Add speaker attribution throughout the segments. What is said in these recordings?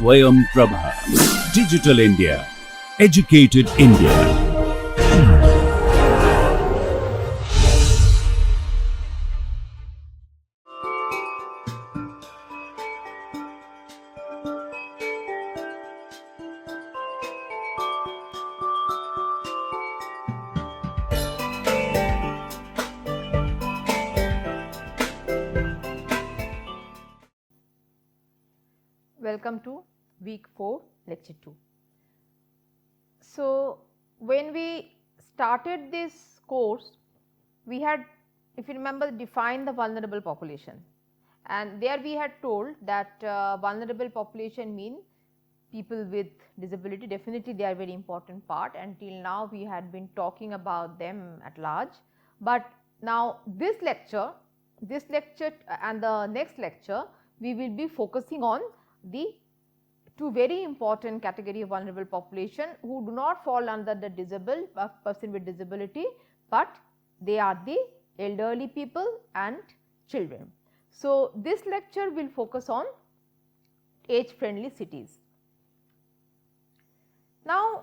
Speaker 1: Swayam Prabha. Digital India. Educated India.
Speaker 2: Welcome to week 4 lecture 2. So, when we started this course, we had, if you remember, defined the vulnerable population, and there we had told that vulnerable population mean people with disability. Definitely they are very important part, and till now we had been talking about them at large. But now this lecture and the next lecture, we will be focusing on the two very important category of vulnerable population who do not fall under the disabled person with disability, but they are the elderly people and children. So, this lecture will focus on age friendly cities. Now,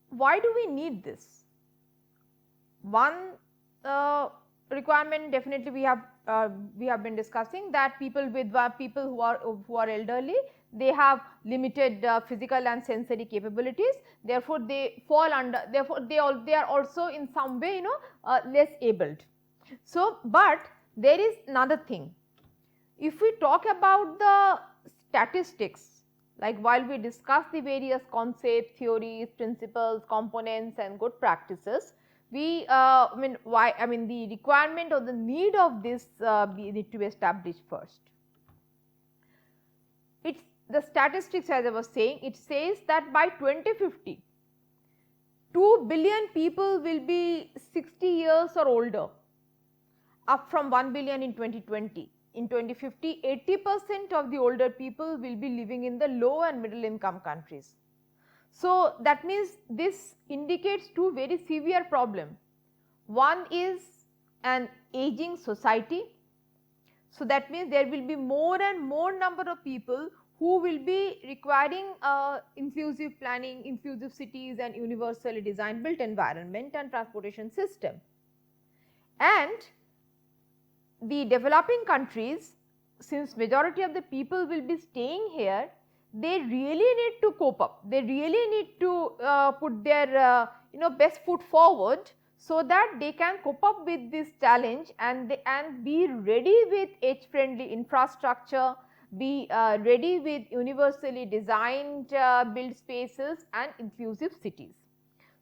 Speaker 2: why do we need this? One requirement definitely we have been discussing, that people who are elderly, they have limited physical and sensory capabilities, therefore they fall under, therefore they are also in some way less abled. So, but there is another thing. If we talk about the statistics, like while we discuss the various concepts, theories, principles, components and good practices, we the requirement or the need of this need to be established first. It's the statistics, as I was saying, it says that by 2050, 2 billion people will be 60 years or older, up from 1 billion in 2020. In 2050, 80% of the older people will be living in the low and middle income countries. So, that means this indicates two very severe problems. One is an aging society. So, that means there will be more and more number of people who will be requiring inclusive planning, inclusive cities and universally designed built environment and transportation system. And the developing countries, since majority of the people will be staying here, they really need to cope up, they really need to put their best foot forward, so that they can cope up with this challenge and be ready with age friendly infrastructure, be ready with universally designed built spaces and inclusive cities.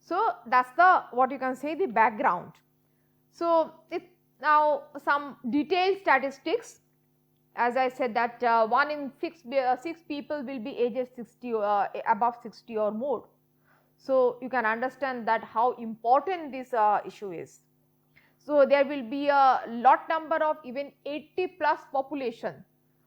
Speaker 2: So, that is the what you can say the background. So, now some detailed statistics, as I said that 1 in 6 people will be ages 60 above 60 or more. So, you can understand that how important this issue is. So, there will be a lot number of even 80 plus population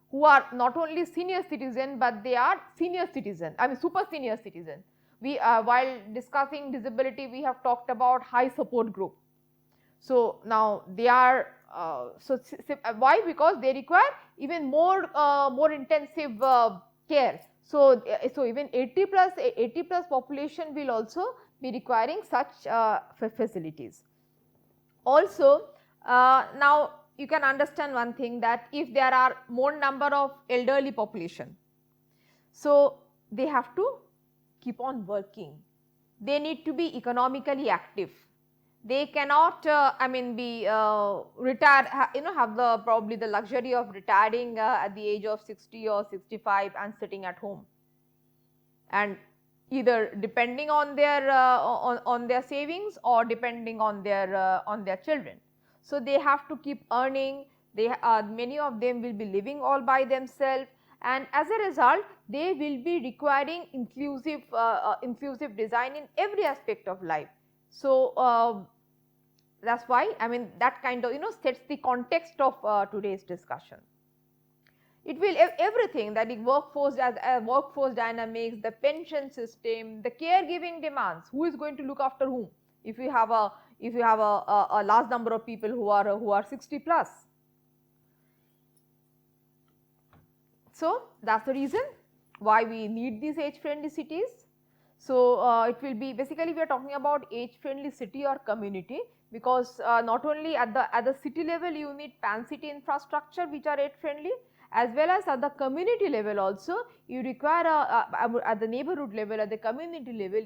Speaker 2: who are not only senior citizen, but they are senior citizen, super senior citizen. We while discussing disability, we have talked about high support group. So, now they are why? Because they require even more intensive care. So, even 80 plus population will also be requiring such facilities. Also, now you can understand one thing, that if there are more number of elderly population, so they have to keep on working, they need to be economically active. They cannot be retired, have the probably the luxury of retiring at the age of 60 or 65 and sitting at home, and either depending on their on their savings or depending on their children. So, they have to keep earning, they many of them will be living all by themselves, and as a result they will be requiring inclusive design in every aspect of life. So, that is why that kind of sets the context of today's discussion. It will everything, that the workforce dynamics, the pension system, the caregiving demands, who is going to look after whom if you have a large number of people who are 60 plus. So, that is the reason why we need these age friendly cities. So, it will be basically we are talking about age friendly city or community, because not only at the city level you need pan city infrastructure which are age friendly, as well as at the community level also you require at the neighborhood level, at the community level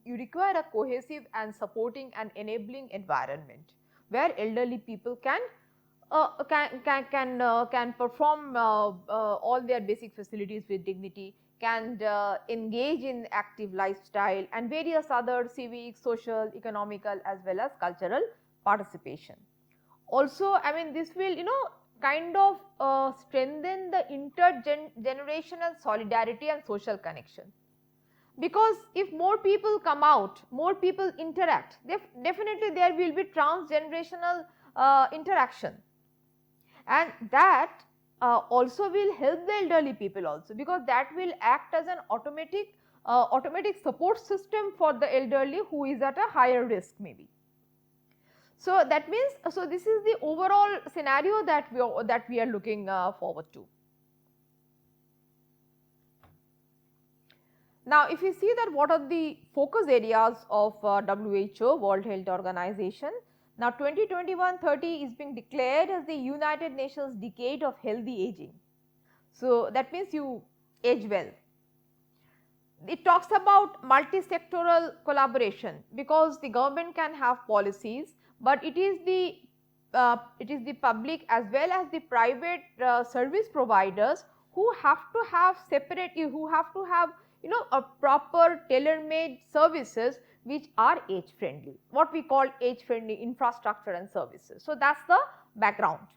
Speaker 2: you require a cohesive and supporting and enabling environment where elderly people can perform all their basic facilities with dignity, can engage in active lifestyle and various other civic, social, economical as well as cultural participation. Also, I mean, this will kind of strengthen the intergenerational solidarity and social connection, because if more people come out, more people interact, definitely there will be transgenerational interaction, and that also will help the elderly people also, because that will act as an automatic support system for the elderly who is at a higher risk maybe. So, that means, so this is the overall scenario that we are looking forward to. Now, if you see that what are the focus areas of WHO, World Health Organization. Now, 2021-30 is being declared as the United Nations Decade of Healthy Aging. So, that means you age well. It talks about multi-sectoral collaboration, because the government can have policies, but it is the public as well as the private service providers who have to have a proper tailor-made services which are age friendly, what we call age friendly infrastructure and services. So, that is the background.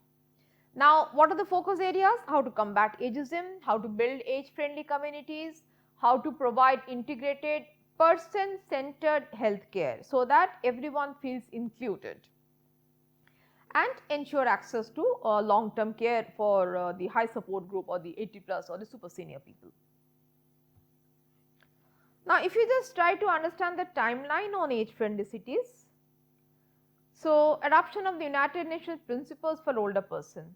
Speaker 2: Now, what are the focus areas? How to combat ageism, how to build age friendly communities, how to provide integrated person centered healthcare so that everyone feels included, and ensure access to long term care for the high support group or the 80 plus or the super senior people. Now, if you just try to understand the timeline on age friendly cities. So, adoption of the United Nations principles for older person,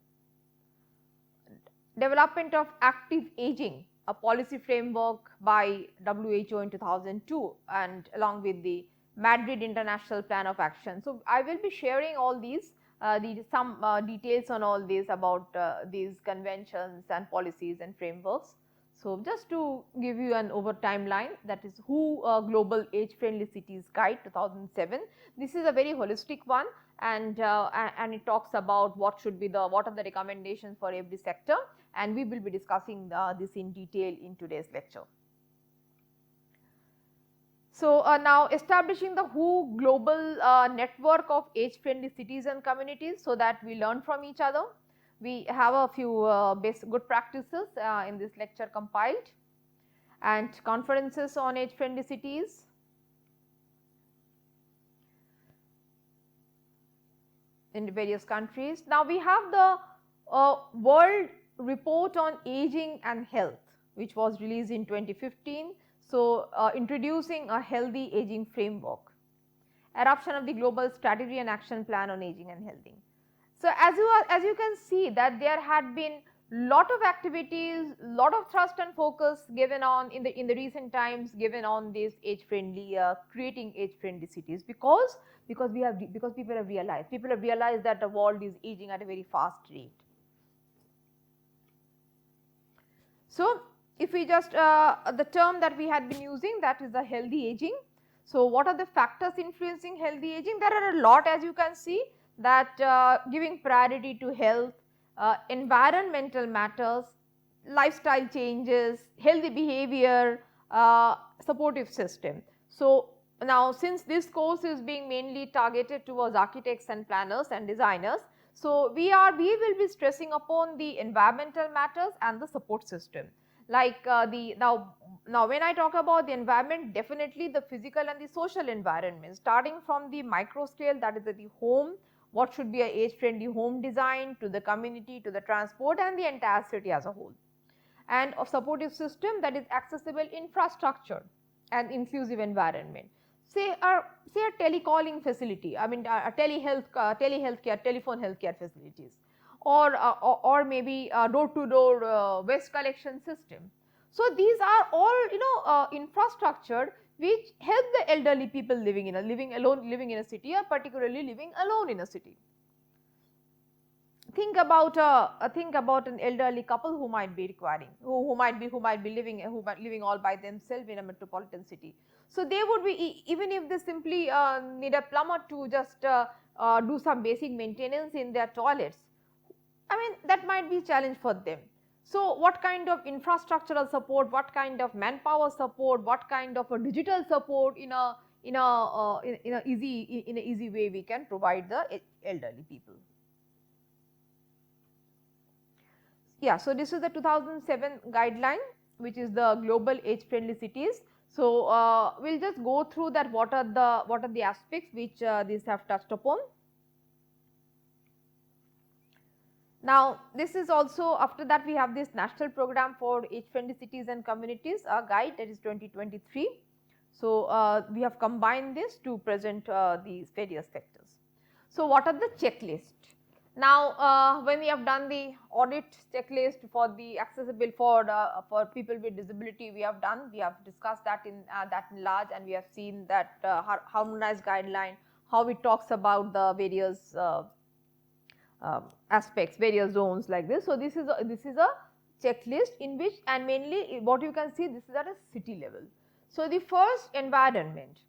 Speaker 2: development of active aging, a policy framework by WHO in 2002 and along with the Madrid International Plan of Action. So, I will be sharing all these some details on all these about these conventions and policies and frameworks. So, just to give you an over timeline, that is WHO Global Age Friendly Cities Guide 2007. This is a very holistic one, and it talks about what are the recommendations for every sector, and we will be discussing this in detail in today's lecture. So, now establishing the WHO global network of age friendly cities and communities, so that we learn from each other. We have a few good practices in this lecture compiled, and conferences on age friendly cities. In various countries. Now, we have the World Report on Aging and Health, which was released in 2015. So, introducing a healthy aging framework, adoption of the global strategy and action plan on aging and healthy. So, as you can see that there had been lot of activities, lot of thrust and focus given on in the recent times given on this age friendly creating age friendly cities, because people have realized that the world is aging at a very fast rate. So, if we just the term that we had been using, that is the healthy aging. So, what are the factors influencing healthy aging? There are a lot, as you can see, that giving priority to health, environmental matters, lifestyle changes, healthy behavior, supportive system. So, now since this course is being mainly targeted towards architects and planners and designers, so we will be stressing upon the environmental matters and the support system. Like now when I talk about the environment, definitely the physical and the social environment, starting from the micro scale, that is at the home, what should be a age friendly home design, to the community, to the transport and the entire city as a whole, and a supportive system, that is accessible infrastructure and inclusive environment. Say a telecalling facility, I mean a telehealthcare, telephone healthcare facilities, or maybe a door to door waste collection system. So these are all infrastructure which help the elderly people living in a city, or particularly living alone in a city. Think about an elderly couple who might be living all by themselves in a metropolitan city. So they would be, even if they simply need a plumber to just do some basic maintenance in their toilets, I mean, that might be a challenge for them. So what kind of infrastructural support, what kind of manpower support, what kind of a digital support in a easy way we can provide the elderly people. Yeah, so this is the 2007 guideline, which is the global age friendly cities. So we'll just go through that, what are the aspects which these have touched upon. Now this is also, after that we have this national program for age friendly cities and communities, a guide, that is 2023. So we have combined this to present these various sectors. So what are the checklist? Now when we have done the audit checklist for the accessible for people with disability, we have discussed that in large, and we have seen that harmonized guideline, how it talks about the various aspects, various zones like this. So this is a checklist in which, and mainly what you can see, this is at a city level. So the first, environment.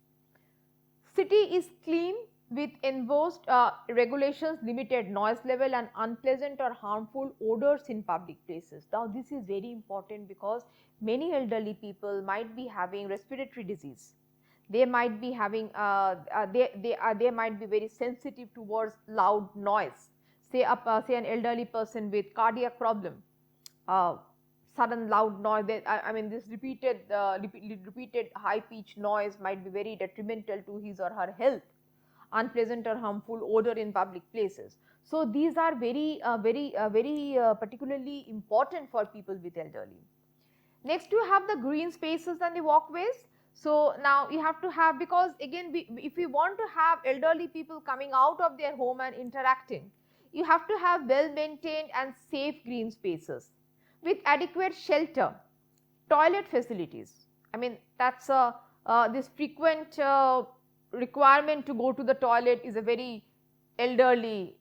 Speaker 2: City is clean with enforced regulations, limited noise level and unpleasant or harmful odors in public places. Now this is very important because many elderly people might be having respiratory disease. They might be having they might be very sensitive towards loud noise. Say an elderly person with cardiac problem, sudden loud noise, I mean this repeated high pitched noise might be very detrimental to his or her health. Unpleasant or harmful odor in public places. So these are very particularly important for people with elderly. Next you have the green spaces and the walkways. So now you have to have, because again if we want to have elderly people coming out of their home and interacting, you have to have well maintained and safe green spaces with adequate shelter, toilet facilities. I mean that's this frequent requirement to go to the toilet is a very elderly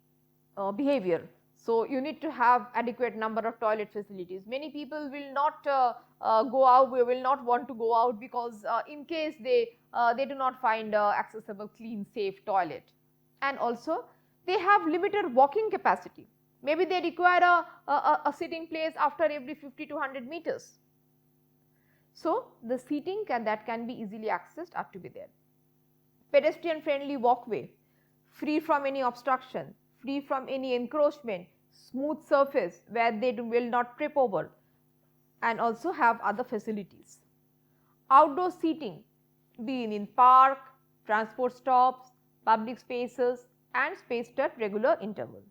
Speaker 2: behavior. So you need to have adequate number of toilet facilities. Many people will not go out, will not want to go out because in case they do not find accessible, clean, safe toilet. And also they have limited walking capacity. Maybe they require a sitting place after every 50 to 100 meters. So the seating that can be easily accessed are to be there. Pedestrian friendly walkway, free from any obstruction, free from any encroachment, smooth surface where they will not trip over, and also have other facilities. Outdoor seating, be in park, transport stops, public spaces and spaced at regular interval.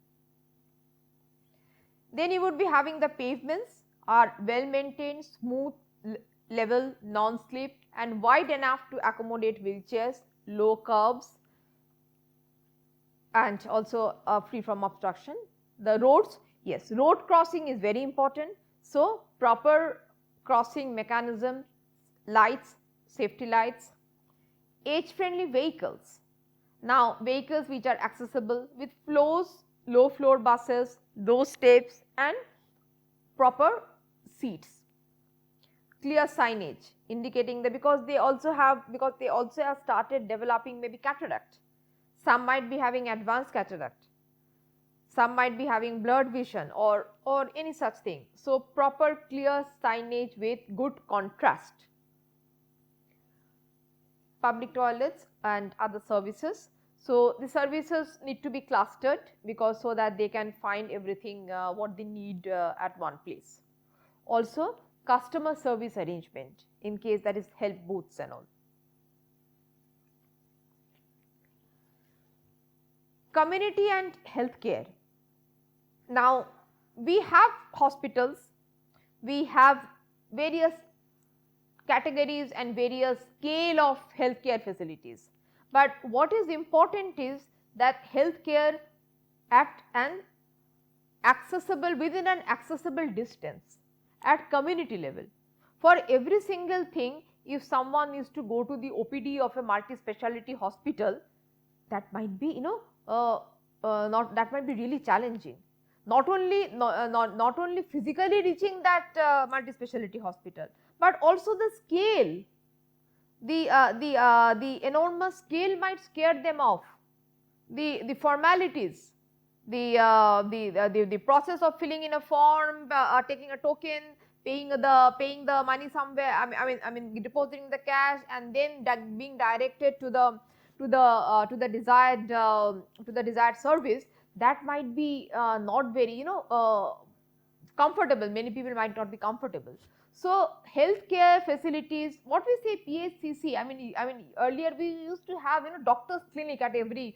Speaker 2: Then you would be having the pavements are well maintained, smooth, level, non-slip and wide enough to accommodate wheelchairs, low curbs and also free from obstruction. The roads, yes, road crossing is very important. So proper crossing mechanism, lights, safety lights, age friendly vehicles. Now vehicles which are accessible with floors, low floor buses, low steps and proper seats. Clear signage indicating that, because they also have started developing maybe cataract. Some might be having advanced cataract, some might be having blurred vision or any such thing. So proper clear signage with good contrast. Public toilets and other services. So the services need to be clustered because so that they can find everything what they need at one place. Also customer service arrangement in case that is help booths and all. Community and healthcare. Now we have hospitals, we have various categories and various scale of healthcare facilities. But what is important is that healthcare at an accessible, within an accessible distance at community level. For every single thing, if someone is to go to the OPD of a multi-speciality hospital, that might be not that might be really challenging. Not only not only physically reaching that multi-speciality hospital, but also the scale, the enormous scale might scare them off. The formalities, the process of filling in a form, taking a token, paying the money somewhere. I mean depositing the cash and then being directed to the desired service. That might be not very comfortable. Many people might not be comfortable. So healthcare facilities, what we say PHCC, I mean earlier we used to have doctor's clinic at every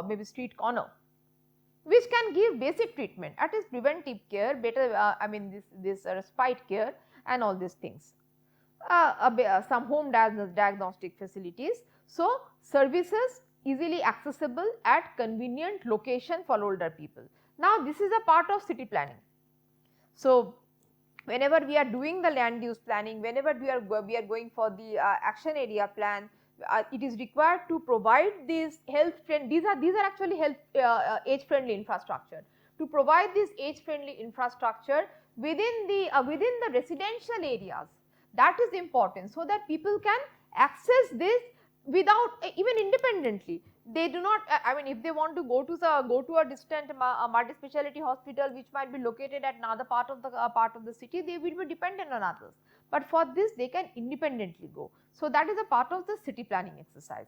Speaker 2: maybe street corner, which can give basic treatment, at least preventive care, better I mean this respite care and all these things. Some home diagnostic facilities. So services easily accessible at convenient location for older people. Now this is a part of city planning. So whenever we are doing the land use planning, whenever we are going for the action area plan, it is required to provide these these are actually age friendly infrastructure. To provide this age friendly infrastructure within the residential areas, that is important, so that people can access this without even independently. They do not I mean if they want to go to a distant multi-speciality hospital which might be located at another part of the city, they will be dependent on others, but for this they can independently go. So that is a part of the city planning exercise.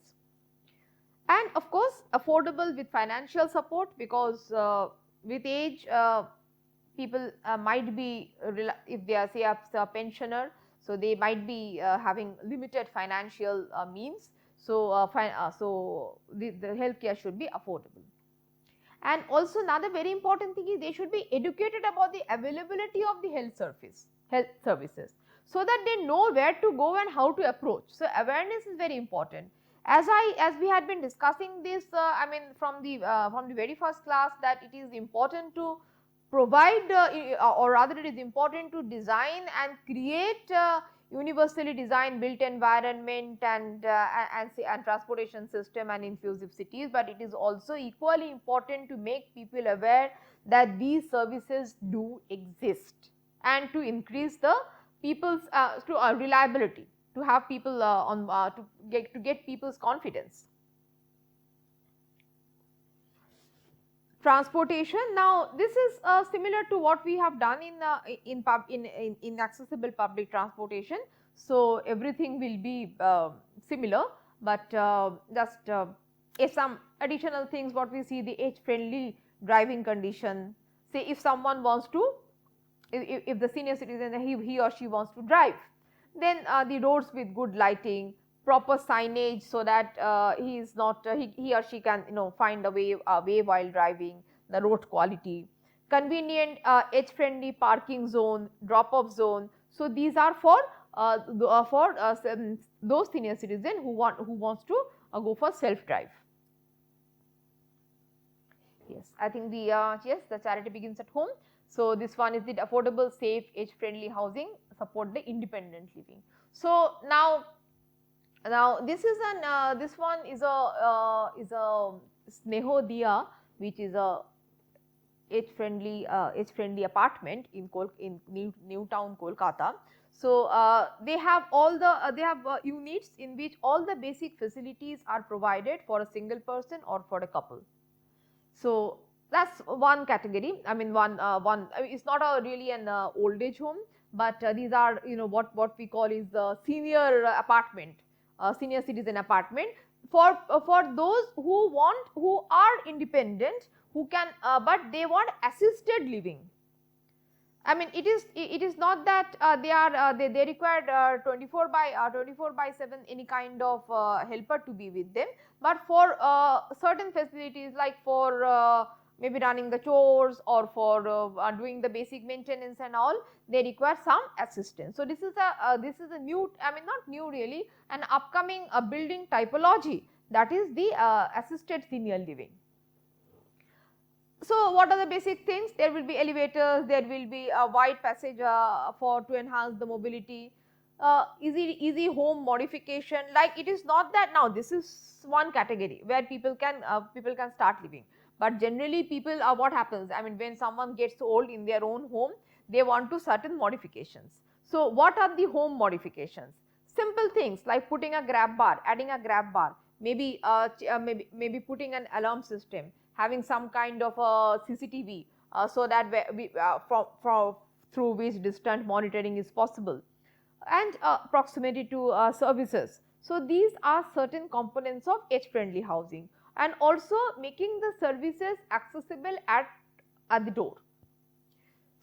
Speaker 2: And of course affordable with financial support, because with age people might be, if they are say a pensioner, so they might be having limited financial means. So so the healthcare should be affordable. And also another very important thing is they should be educated about the availability of the health services, so that they know where to go and how to approach. So awareness is very important. As we had been discussing this, I mean from the very first class, that it is important to provide or rather it is important to design and create universally designed built environment and transportation system and inclusive cities, but it is also equally important to make people aware that these services do exist, and to increase the people's reliability, to have people to get people's confidence. Transportation. Now this is similar to what we have done in accessible public transportation. So everything will be similar, but just some additional things what we see: the age friendly driving condition. Say if someone wants to, if the senior citizen he or she wants to drive, then the roads with good lighting, proper signage, so that he is not he or she can find a way while driving, the road quality, convenient age friendly parking zone, drop off zone. So these are for those senior citizen who wants to go for self drive. Yes, I think the yes, the charity begins at home. So this one is the affordable, safe, age friendly housing, support the independent living. So now this is this one is a Sneho Diya, which is a age friendly apartment in New Town, Kolkata. So they have all the units in which all the basic facilities are provided for a single person or for a couple. So that's one category. I mean it's not a really an old age home, but these are what we call is the senior apartment, senior citizen apartment for those who are independent, who can but they want assisted living. I mean it is not that they require 24 by 7 any kind of helper to be with them, but for certain facilities, like for maybe running the chores or for doing the basic maintenance and all, they require some assistance. So this is a new, I mean not new really, an upcoming building typology, that is the assisted senior living. So, what are the basic things? There will be elevators, there will be a wide passage for to enhance the mobility, easy home modification. Like, it is not that now this is one category where people can start living, but generally people what happens, I mean, when someone gets old in their own home, they want to certain modifications. So, what are the home modifications? Simple things like putting a grab bar, adding a grab bar, maybe putting an alarm system, having some kind of a CCTV, so that from through which distant monitoring is possible, and proximity to services. So, these are certain components of age friendly housing, and also making the services accessible at the door.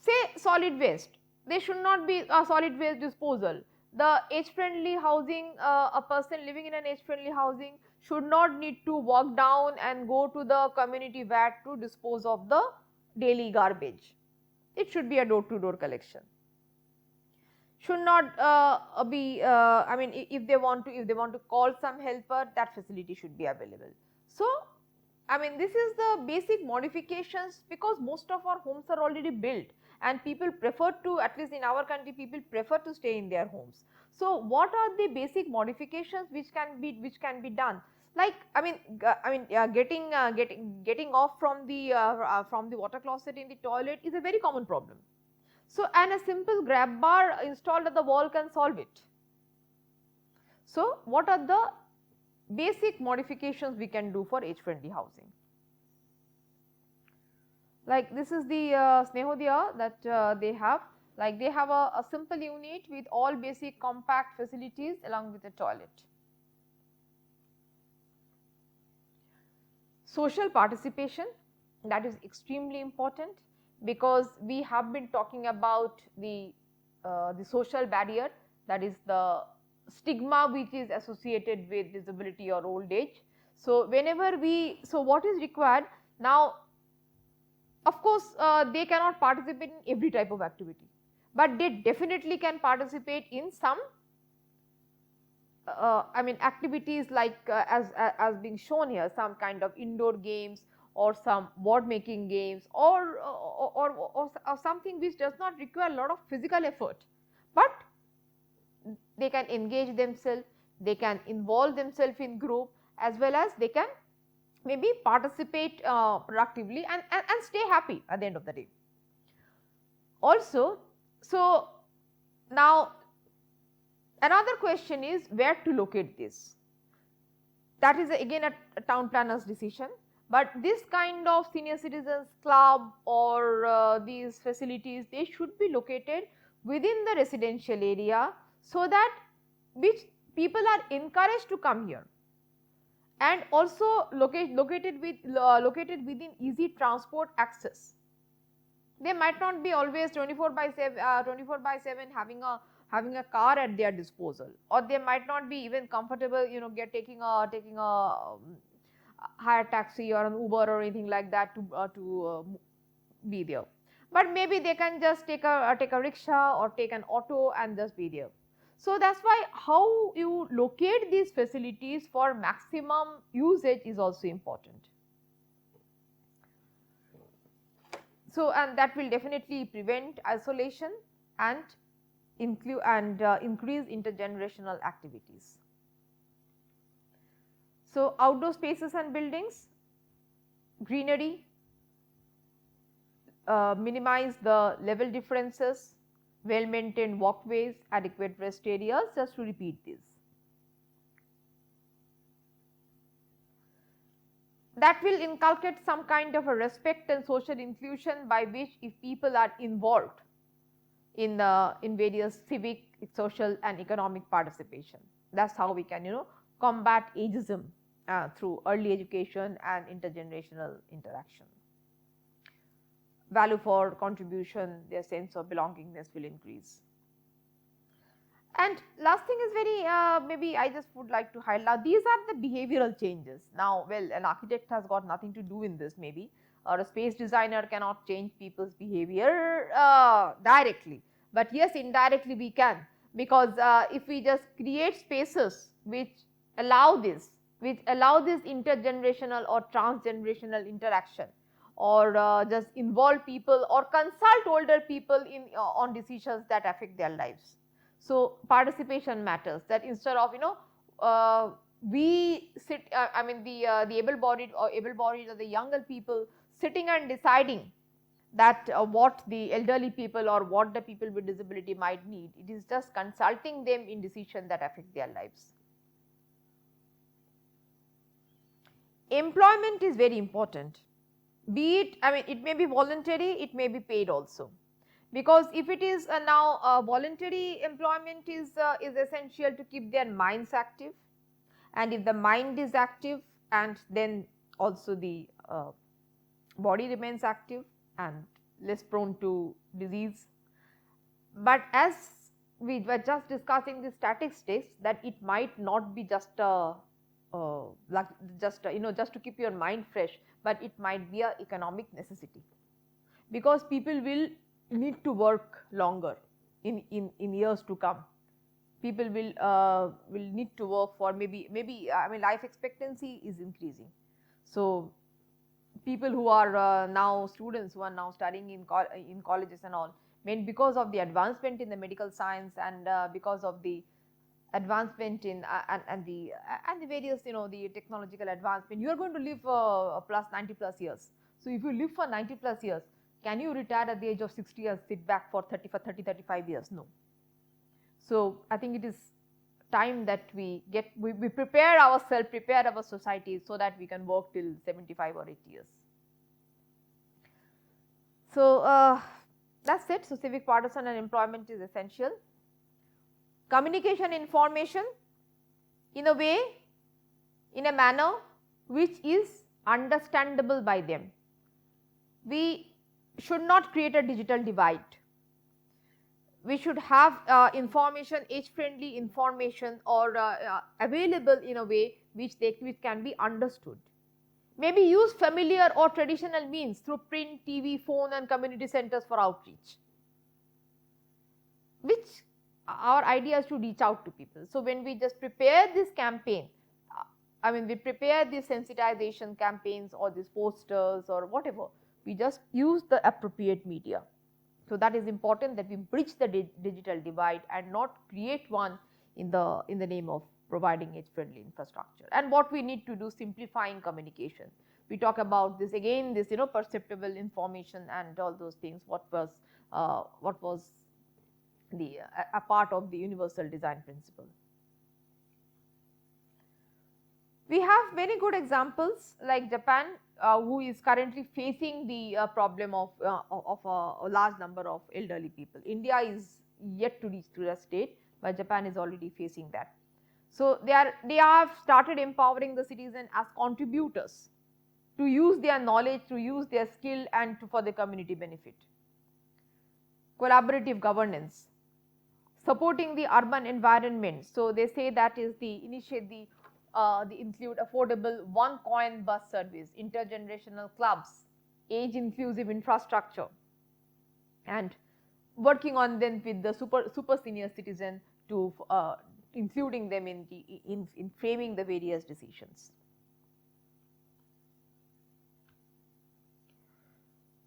Speaker 2: Say solid waste, there should not be a solid waste disposal. The age friendly housing, a person living in an age friendly housing should not need to walk down and go to the community vat to dispose of the daily garbage. It should be a door to door collection. Should not be I mean, if they want to call some helper, that facility should be available. So, I mean, this is the basic modifications, because most of our homes are already built and people prefer to, at least in our country, people prefer to stay in their homes. So, what are the basic modifications which can be done? Like, I mean, getting off from the water closet in the toilet is a very common problem. So, and a simple grab bar installed at the wall can solve it. So, what are the basic modifications we can do for age friendly housing? Like, this is the Snehodaya that they have. Like, they have a simple unit with all basic compact facilities along with a toilet. Social participation, that is extremely important, because we have been talking about the social barrier, that is the stigma which is associated with disability or old age. So, whenever so what is required now, of course, they cannot participate in every type of activity, but they definitely can participate in some I mean, activities like as being shown here, some kind of indoor games or some board making games, or something which does not require a lot of physical effort, but they can engage themselves, they can involve themselves in group, as well as they can maybe participate productively and stay happy at the end of the day. Also, so now another question is where to locate this. That is again a town planner's decision, but this kind of senior citizens club or these facilities, they should be located within the residential area, so that which people are encouraged to come here, and also located within easy transport access. They might not be always 24/7 having a car at their disposal, or they might not be even comfortable, you know, taking a hire taxi or an Uber or anything like that to be there. But maybe they can just take a rickshaw or take an auto and just be there. So, that is why how you locate these facilities for maximum usage is also important. So, and that will definitely prevent isolation and increase intergenerational activities. So, outdoor spaces and buildings, greenery, minimize the level differences, well maintained walkways, adequate rest areas, just to repeat this. That will inculcate some kind of a respect and social inclusion, by which if people are involved in various civic, social and economic participation, that is how we can, you know, combat ageism through early education and intergenerational interaction. Value for contribution, their sense of belongingness will increase. And last thing is very maybe I just would like to highlight, these are the behavioral changes. Now, well, an architect has got nothing to do in this maybe, or a space designer cannot change people's behavior directly, but yes, indirectly we can, because if we just create spaces which allow this intergenerational or transgenerational interaction, or just involve people or consult older people in on decisions that affect their lives. So participation matters, that instead of we sit I mean the able-bodied or the younger people sitting and deciding that what the elderly people or what the people with disability might need, it is just consulting them in decisions that affect their lives. Employment is very important, be it, I mean, it may be voluntary, it may be paid also, because if it is now voluntary employment is essential to keep their minds active, and if the mind is active, and then also the body remains active and less prone to disease. But as we were just discussing the statistics, that it might not be just like just just to keep your mind fresh, but it might be a economic necessity, because people will need to work longer in years to come. People will need to work for maybe I mean life expectancy is increasing. So people who are now students who are now studying in colleges and all, mean because of the advancement in the medical science and because of the advancement in and the various the technological advancement, you are going to live plus 90 plus years. So if you live for 90 plus years, can you retire at the age of 60 years, sit back for 35 years? No. So I think it is time that we prepare ourselves, prepare our society, so that we can work till 75 or 80 years. So that's it. So civic partisan and employment is essential. Communication information in a way, in a manner which is understandable by them. We should not create a digital divide. We should have information, age-friendly information, or available in a way which can be understood. Maybe use familiar or traditional means through print, TV, phone and community centers for outreach, which our idea is to reach out to people. So when we just prepare this campaign, I mean we prepare these sensitization campaigns or these posters or whatever, we just use the appropriate media. So that is important, that we bridge the digital divide and not create one in the name of providing age-friendly infrastructure. And what we need to do, simplifying communication. We talk about this again, this perceptible information and all those things. What was the a part of the universal design principle. We have many good examples like Japan, who is currently facing the problem of a large number of elderly people. India is yet to reach to that state, but Japan is already facing that. So they have started empowering the citizen as contributors to use their knowledge, to use their skill, and for the community benefit. Collaborative governance, supporting the urban environment. So they say that is the include affordable one coin bus service, intergenerational clubs, age inclusive infrastructure, and working on them with the super senior citizen to including them in framing the various decisions.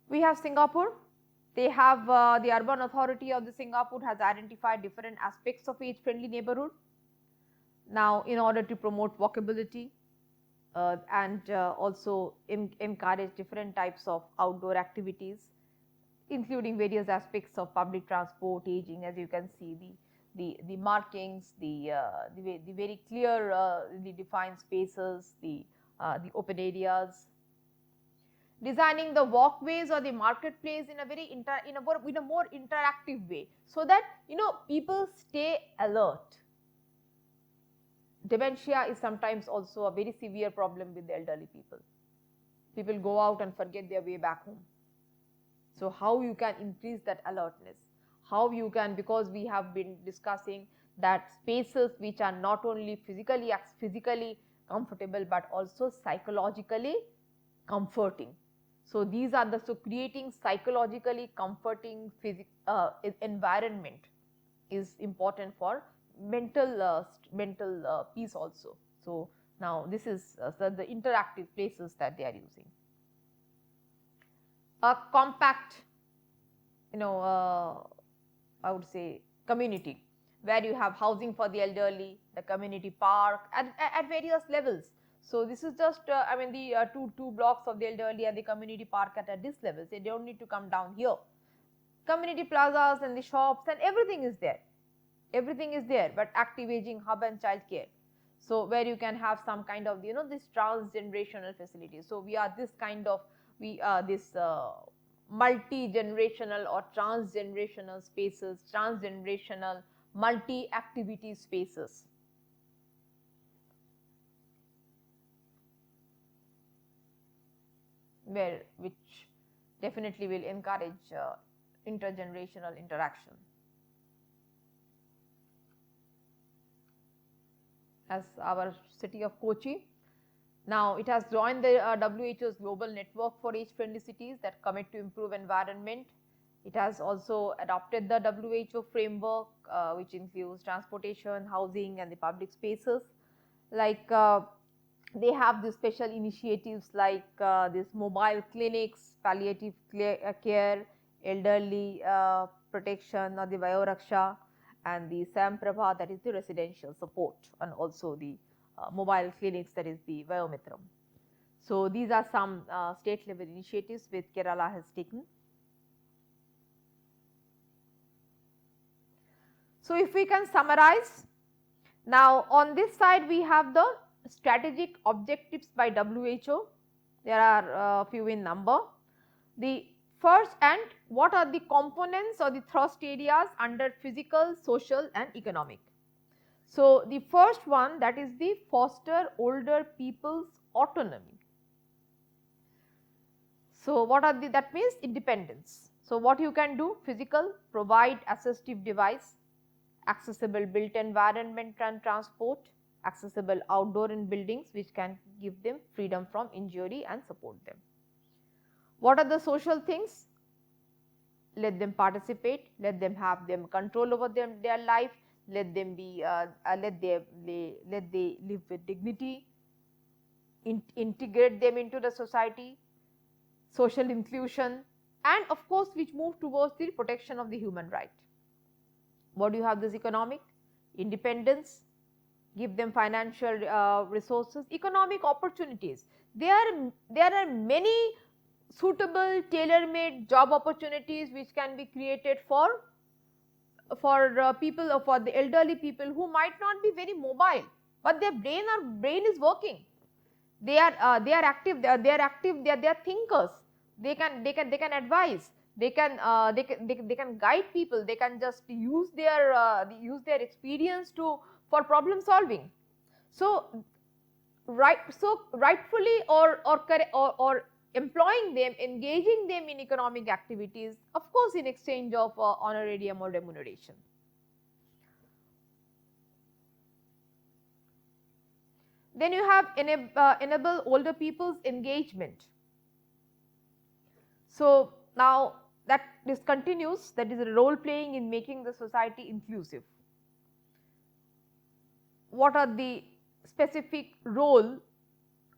Speaker 2: We have Singapore. They have the urban authority of the Singapore has identified different aspects of age-friendly neighborhood. Now, in order to promote walkability and also encourage different types of outdoor activities, including various aspects of public transport, aging, as you can see the markings, the very clear the defined spaces, the open areas. Designing the walkways or the marketplace in a more interactive way, so that people stay alert. Dementia is sometimes also a very severe problem with the elderly people. People go out and forget their way back home. So how you can increase that alertness? How you can, because we have been discussing that spaces which are not only physically comfortable but also psychologically comforting. So these are creating psychologically comforting environment is important for mental peace also. So now this is the interactive places that they are using. a compact, I would say community, where you have housing for the elderly, the community park at various levels. So this is just the two blocks of the elderly and the community park at this level. They don't need to come down here. Community plazas and the shops and everything is there. Everything is there, but active aging hub and child care. So where you can have some kind of this transgenerational facilities. So we are this kind of this multi-generational or transgenerational spaces, transgenerational multi-activity spaces. Which definitely will encourage intergenerational interaction. As our city of Kochi, now it has joined the WHO's global network for age-friendly cities that commit to improve environment. It has also adopted the WHO framework, which includes transportation, housing and the public spaces. Like they have these special initiatives like this mobile clinics, palliative care, elderly protection or the Vayoraksha, and the SwayamPrabha, that is the residential support, and also the mobile clinics, that is the Vayomitram. So these are some state level initiatives which Kerala has taken. So if we can summarize, now on this side we have the strategic objectives by WHO. There are a few in number. The first, and what are the components or the thrust areas under physical, social and economic. So the first one, that is the foster older people's autonomy. So what are the, that means independence. So what you can do, physical, provide assistive device, accessible built environment and transport, accessible outdoor in buildings which can give them freedom from injury and support them. What are the social things? Let them participate, let them have them control over their life, let them be let they live with dignity, integrate them into the society, social inclusion, and of course which move towards the protection of the human right. What do you have? This economic independence, give them financial resources, economic opportunities. There are many suitable tailor-made job opportunities which can be created for people, or for the elderly people who might not be very mobile, but their brain is working. They are active. They are active. They are thinkers. They can advise. They can guide people. They can just use their experience for problem solving. So rightfully or employing them, engaging them in economic activities, of course in exchange of honorarium or remuneration. Then you have enable older people's engagement. So now that this continues, that is a role playing in making the society inclusive. What are the specific role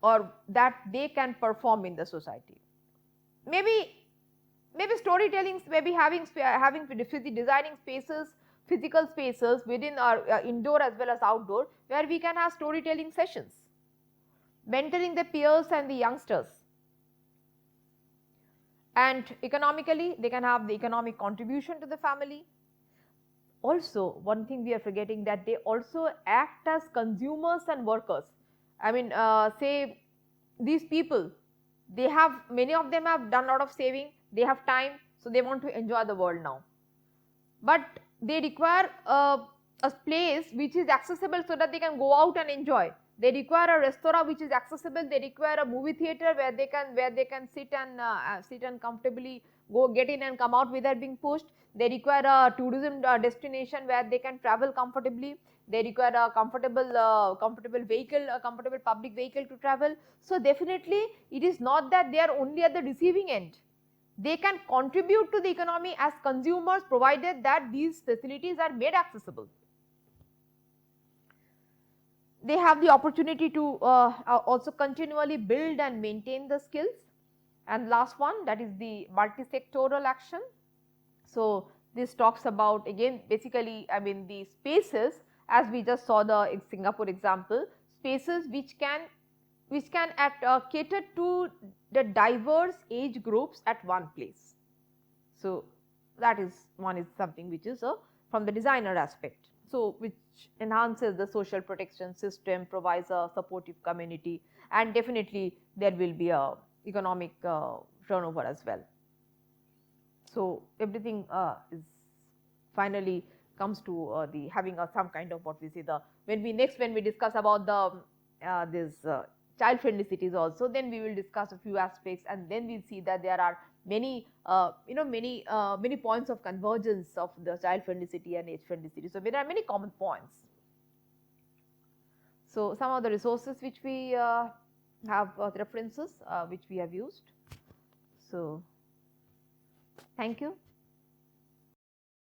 Speaker 2: or that they can perform in the society? Maybe storytelling, maybe having designing spaces, physical spaces within our indoor as well as outdoor, where we can have storytelling sessions, mentoring the peers and the youngsters. And economically, they can have the economic contribution to the family. Also, one thing we are forgetting, that they also act as consumers and workers. I mean, say these people, many of them have done a lot of saving, they have time, so they want to enjoy the world now. But they require a place which is accessible so that they can go out and enjoy. They require a restaurant which is accessible. They require a movie theater where they can sit and comfortably get in and come out without being pushed. They require a tourism destination where they can travel comfortably. They require a comfortable vehicle, a comfortable public vehicle to travel. So definitely it is not that they are only at the receiving end. They can contribute to the economy as consumers, provided that these facilities are made accessible. They have the opportunity to also continually build and maintain the skills, And last one, that is the multi-sectoral action. So, this talks about again basically I mean the spaces, as we just saw the Singapore example, spaces which can cater to the diverse age groups at one place. So, that is one is something which is from the designer aspect. So, which enhances the social protection system, provides a supportive community, and definitely there will be a economic turnover as well. So, everything is finally comes to the having some kind of what we say the when we discuss about the this child friendly cities also, then we will discuss a few aspects, and then we will see that there are many many points of convergence of the child friendly city and age friendly city. So, there are many common points. So, some of the resources which we have references which we have used. So, thank you.